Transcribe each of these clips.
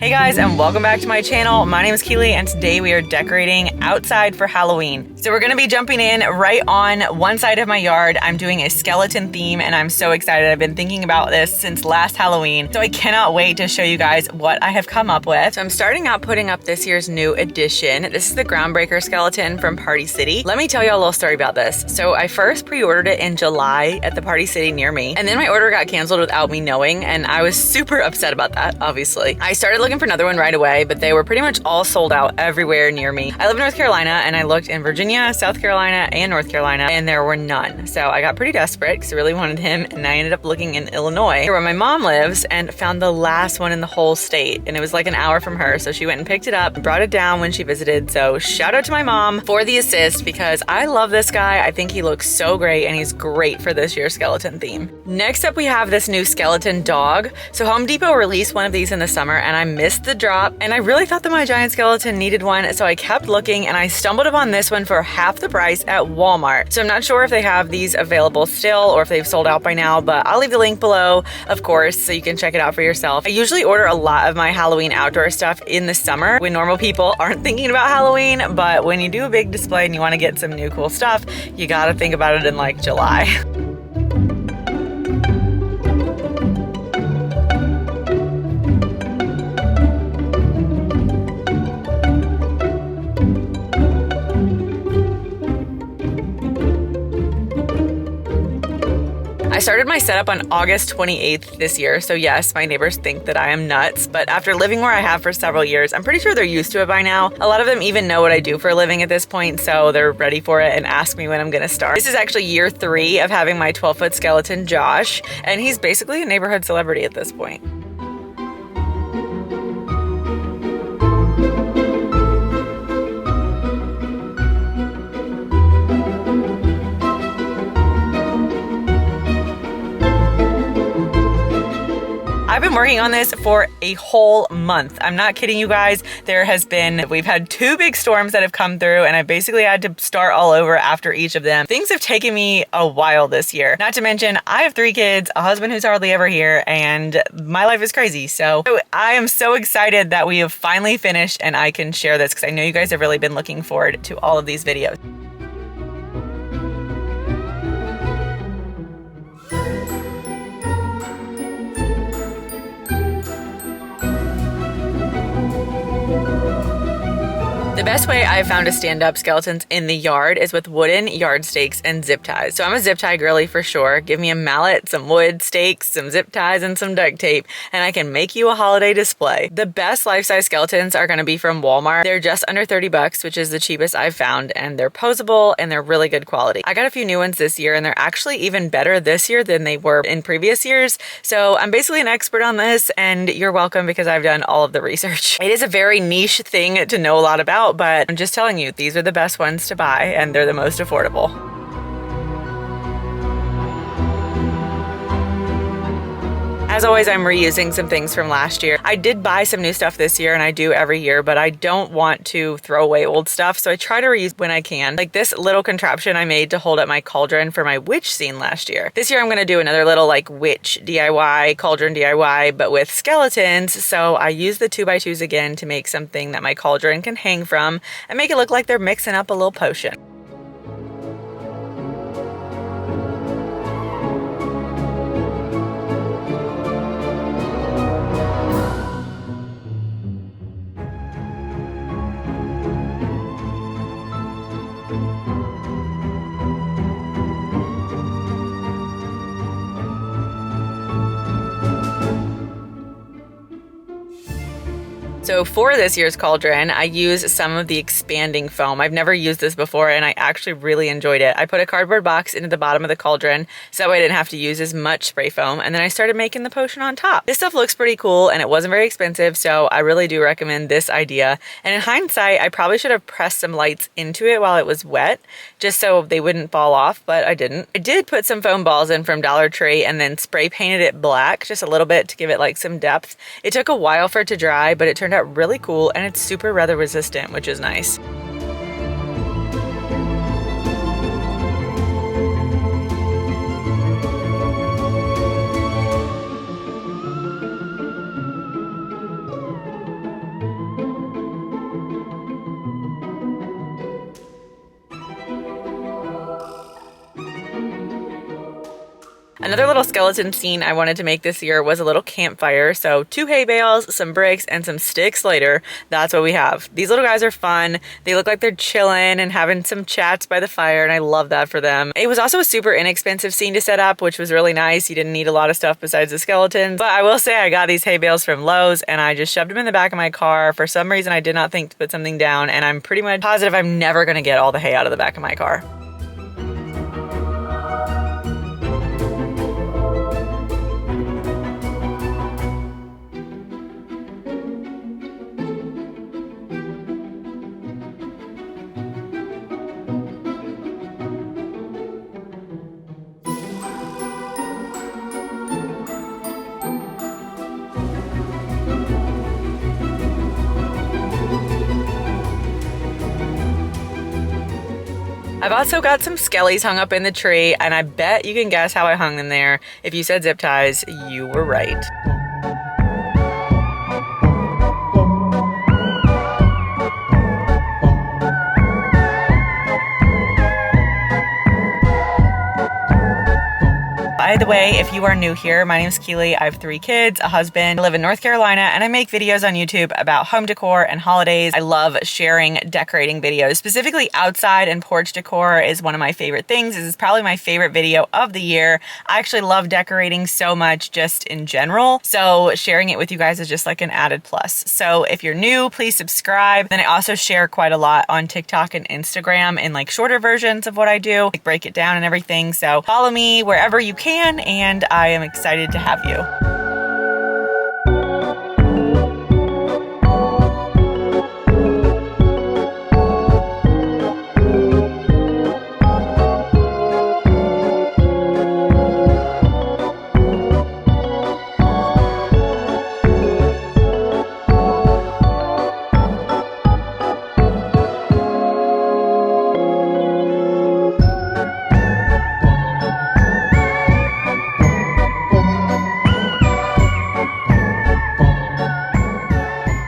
Hey guys, and welcome back to my channel. My name is Kilee, and today we are decorating outside for Halloween. So we're gonna be jumping in right on one side of my yard. I'm doing a skeleton theme, and I'm so excited. I've been thinking about this since last Halloween, so I cannot wait to show you guys what I have come up with. So I'm starting out putting up this year's new addition. This is the Groundbreaker skeleton from Party City. Let me tell you a little story about this. So I first pre-ordered it in July at the Party City near me, and then my order got canceled without me knowing, and I was super upset about that, obviously. I started looking for another one right away, but they were pretty much all sold out everywhere near me. I live in North Carolina, and I looked in Virginia, South Carolina, and North Carolina, and there were none. So I got pretty desperate because I really wanted him, and I ended up looking in Illinois, where my mom lives, and found the last one in the whole state. And it was like an hour from her, so she went and picked it up and brought it down when she visited. So shout out to my mom for the assist, because I love this guy. I think he looks so great, and he's great for this year's skeleton theme. Next up, we have this new skeleton dog. So Home Depot released one of these in the summer, and I missed the drop, and I really thought that my giant skeleton needed one, so I kept looking, and I stumbled upon this one for half the price at Walmart. So I'm not sure if they have these available still or if they've sold out by now, but I'll leave the link below, of course, so you can check it out for yourself. I usually order a lot of my Halloween outdoor stuff in the summer when normal people aren't thinking about Halloween, but when you do a big display and you want to get some new cool stuff, you gotta think about it in like July. I started my setup on August 28th this year, so yes, my neighbors think that I am nuts, but after living where I have for several years, I'm pretty sure they're used to it by now. A lot of them even know what I do for a living at this point, so they're ready for it and ask me when I'm gonna start. This is actually year 3 of having my 12-foot skeleton, Josh, and he's basically a neighborhood celebrity at this point. I've been working on this for a whole month. I'm not kidding you guys. We've had 2 big storms that have come through, and I basically had to start all over after each of them. Things have taken me a while this year. Not to mention, I have 3 kids, a husband who's hardly ever here, and my life is crazy. So I am so excited that we have finally finished and I can share this, because I know you guys have really been looking forward to all of these videos. The best way I've found to stand up skeletons in the yard is with wooden yard stakes and zip ties. So I'm a zip tie girly for sure. Give me a mallet, some wood stakes, some zip ties, and some duct tape, and I can make you a holiday display. The best life-size skeletons are gonna be from Walmart. They're just under 30 bucks, which is the cheapest I've found, and they're posable and they're really good quality. I got a few new ones this year, and they're actually even better this year than they were in previous years. So I'm basically an expert on this, and you're welcome, because I've done all of the research. It is a very niche thing to know a lot about, but I'm just telling you, these are the best ones to buy, and they're the most affordable. As always, I'm reusing some things from last year. I did buy some new stuff this year, and I do every year, but I don't want to throw away old stuff, so I try to reuse when I can. Like this little contraption I made to hold up my cauldron for my witch scene last year. This year I'm gonna do another little like witch DIY, cauldron DIY, but with skeletons, so I use the 2x2s again to make something that my cauldron can hang from and make it look like they're mixing up a little potion. So for this year's cauldron, I use some of the expanding foam. I've never used this before, and I actually really enjoyed it. I put a cardboard box into the bottom of the cauldron, so that way I didn't have to use as much spray foam, and then I started making the potion on top. This stuff looks pretty cool, and it wasn't very expensive, so I really do recommend this idea. And in hindsight, I probably should have pressed some lights into it while it was wet, just so they wouldn't fall off, but I didn't. I did put some foam balls in from Dollar Tree and then spray painted it black, just a little bit to give it like some depth. It took a while for it to dry, but it turned out really cool, and it's super weather resistant, which is nice. Another little skeleton scene I wanted to make this year was a little campfire. So 2 hay bales, some bricks, and some sticks later. That's what we have. These little guys are fun. They look like they're chilling and having some chats by the fire, and I love that for them. It was also a super inexpensive scene to set up, which was really nice. You didn't need a lot of stuff besides the skeletons. But I will say I got these hay bales from Lowe's, and I just shoved them in the back of my car. For some reason, I did not think to put something down, and I'm pretty much positive I'm never going to get all the hay out of the back of my car. I've also got some skellies hung up in the tree, and I bet you can guess how I hung them there. If you said zip ties, you were right. By the way, if you are new here, my name is Kilee. I have 3 kids, a husband. I live in North Carolina, and I make videos on YouTube about home decor and holidays. I love sharing decorating videos. Specifically, outside and porch decor is one of my favorite things. This is probably my favorite video of the year. I actually love decorating so much just in general, so sharing it with you guys is just like an added plus. So if you're new, please subscribe. Then I also share quite a lot on TikTok and Instagram in like shorter versions of what I do, like break it down and everything. So follow me wherever you can, and I am excited to have you.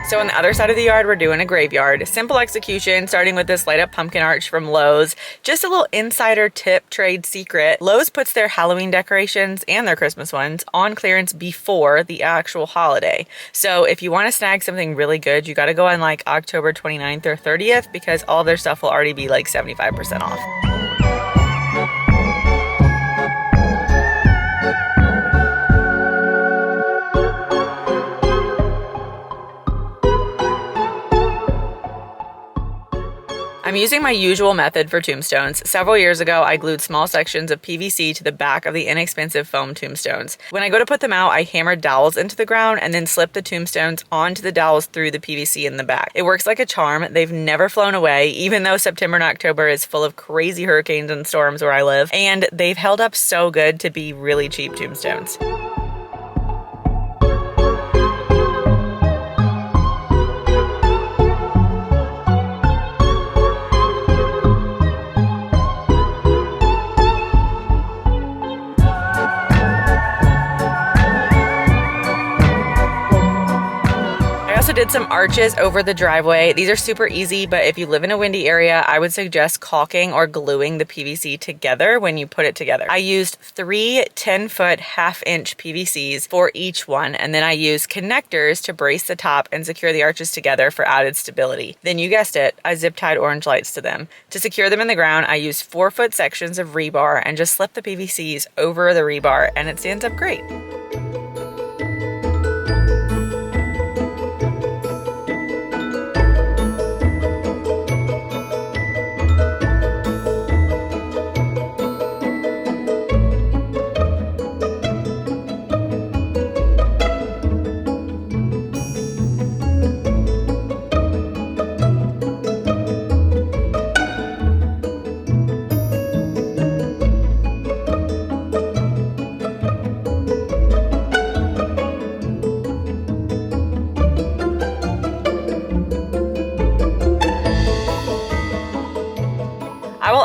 So on the other side of the yard, we're doing a graveyard. Simple execution, starting with this light up pumpkin arch from Lowe's. Just a little insider tip, trade secret. Lowe's puts their Halloween decorations and their Christmas ones on clearance before the actual holiday. So if you want to snag something really good, you got to go on like October 29th or 30th because all their stuff will already be like 75% off. I'm using my usual method for tombstones. Several years ago, I glued small sections of PVC to the back of the inexpensive foam tombstones. When I go to put them out, I hammered dowels into the ground and then slip the tombstones onto the dowels through the PVC in the back. It works like a charm. They've never flown away, even though September and October is full of crazy hurricanes and storms where I live, and they've held up so good to be really cheap tombstones. Did some arches over the driveway. These are super easy, but if you live in a windy area, I would suggest caulking or gluing the PVC together when you put it together. I used 3 10-foot half-inch PVCs for each one, and then I used connectors to brace the top and secure the arches together for added stability. Then you guessed it, I zip-tied orange lights to them. To secure them in the ground, I used 4-foot sections of rebar and just slipped the PVCs over the rebar, and it stands up great.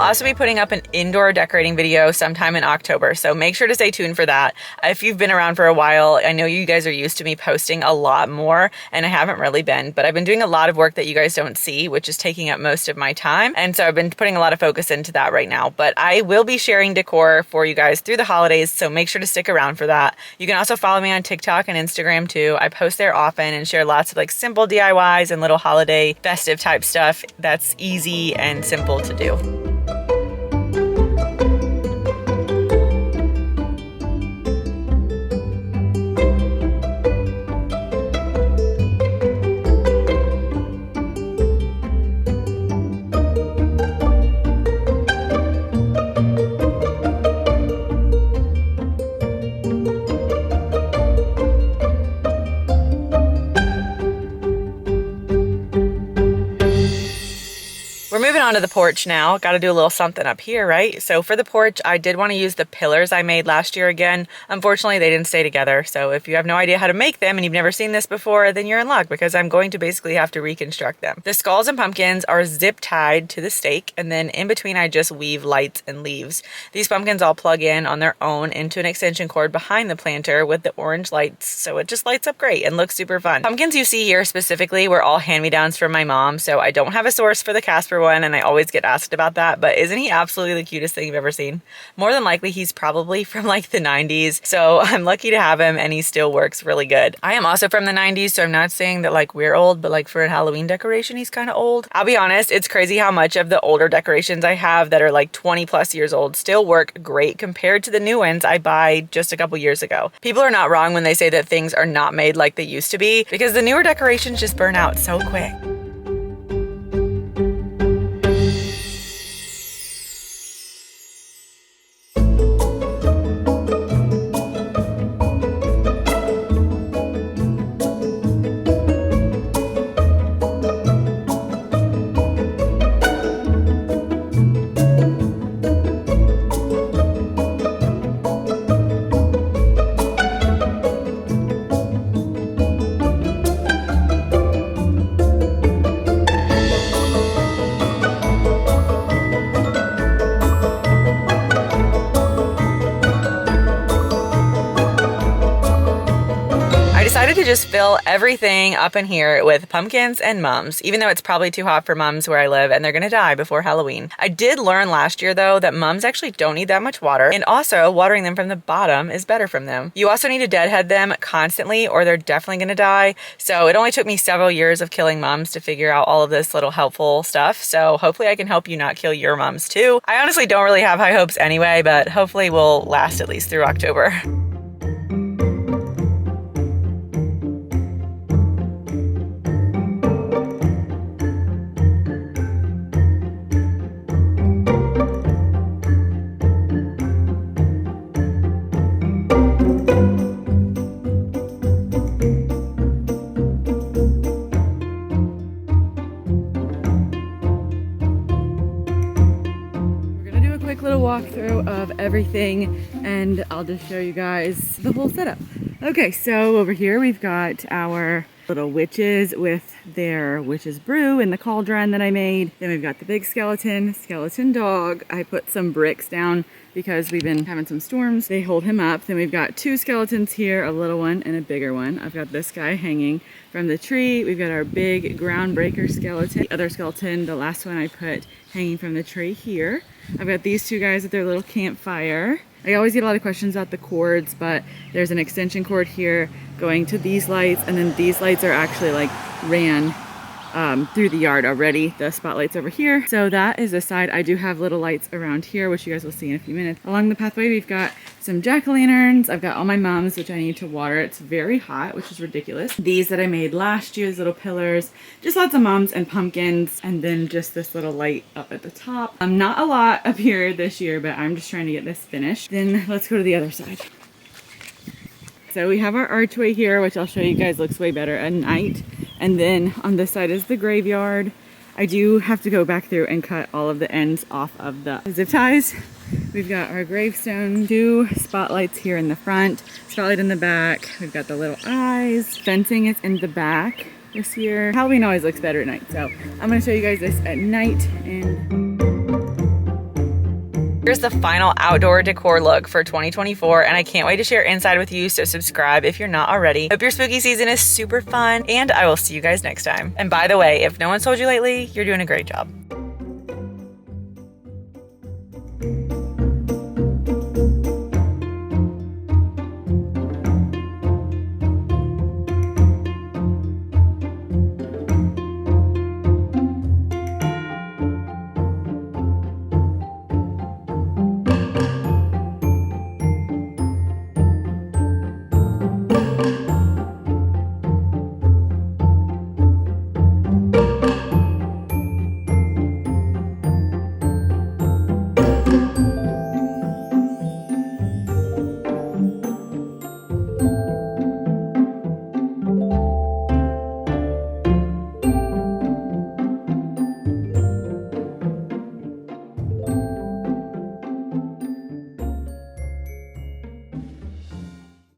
also be putting up an indoor decorating video sometime in October, so make sure to stay tuned for that. If you've been around for a while, I know you guys are used to me posting a lot more, and I haven't really been, but I've been doing a lot of work that you guys don't see, which is taking up most of my time, and so I've been putting a lot of focus into that right now. But I will be sharing decor for you guys through the holidays, so make sure to stick around for that. You can also follow me on TikTok and Instagram too. I post there often and share lots of like simple DIYs and little holiday festive type stuff that's easy and simple to do. We're moving on to the porch now. Got to do a little something up here, right? So for the porch, I did want to use the pillars I made last year again. Unfortunately, they didn't stay together. So if you have no idea how to make them and you've never seen this before, then you're in luck because I'm going to basically have to reconstruct them. The skulls and pumpkins are zip tied to the stake, and then in between I just weave lights and leaves. These pumpkins all plug in on their own into an extension cord behind the planter with the orange lights, so it just lights up great and looks super fun. Pumpkins you see here specifically were all hand-me-downs from my mom, so I don't have a source for the Casper one, and I always get asked about that, but isn't he absolutely the cutest thing you've ever seen? More than likely he's probably from like the 90s, so I'm lucky to have him and he still works really good. I am also from the 90s, so I'm not saying that like we're old, but like for a Halloween decoration he's kind of old. I'll be honest, it's crazy how much of the older decorations I have that are like 20 plus years old still work great compared to the new ones I buy just a couple years ago. People are not wrong when they say that things are not made like they used to be, because the newer decorations just burn out so quick. Decided to just fill everything up in here with pumpkins and mums, even though it's probably too hot for mums where I live and they're gonna die before Halloween. I did learn last year though that mums actually don't need that much water, and also watering them from the bottom is better from them. You also need to deadhead them constantly or they're definitely gonna die. So it only took me several years of killing mums to figure out all of this little helpful stuff. So hopefully I can help you not kill your mums too. I honestly don't really have high hopes anyway, but hopefully we'll last at least through October. Little walkthrough of everything, and I'll just show you guys the whole setup. Okay, so over here we've got our little witches with their witch's brew in the cauldron that I made. Then we've got the big skeleton dog. I put some bricks down because we've been having some storms. They hold him up. Then we've got two skeletons here, a little one and a bigger one. I've got this guy hanging from the tree. We've got our big groundbreaker skeleton. The other skeleton, the last one I put hanging from the tree here. I've got these two guys at their little campfire. I always get a lot of questions about the cords, but there's an extension cord here going to these lights, and then these lights are actually like ran through the yard already. The spotlight's over here. So that is the side. I do have little lights around here, which you guys will see in a few minutes. Along the pathway, we've got some jack-o'-lanterns. I've got all my mums, which I need to water. It's very hot, which is ridiculous. These that I made last year, these little pillars, just lots of mums and pumpkins, and then just this little light up at the top. Not a lot up here this year, but I'm just trying to get this finished. Then let's go to the other side. So we have our archway here, which I'll show you guys looks way better at night. And then on this side is the graveyard. I do have to go back through and cut all of the ends off of the zip ties. We've got our gravestone, two spotlights here in the front, spotlight in the back. We've got the little eyes. Fencing is in the back this year. Halloween always looks better at night, so I'm gonna show you guys this at night. And Here's the final outdoor decor look for 2024, and I can't wait to share inside with you, so subscribe if you're not already. Hope your spooky season is super fun, and I will see you guys next time. And by the way, if no one's told you lately, you're doing a great job.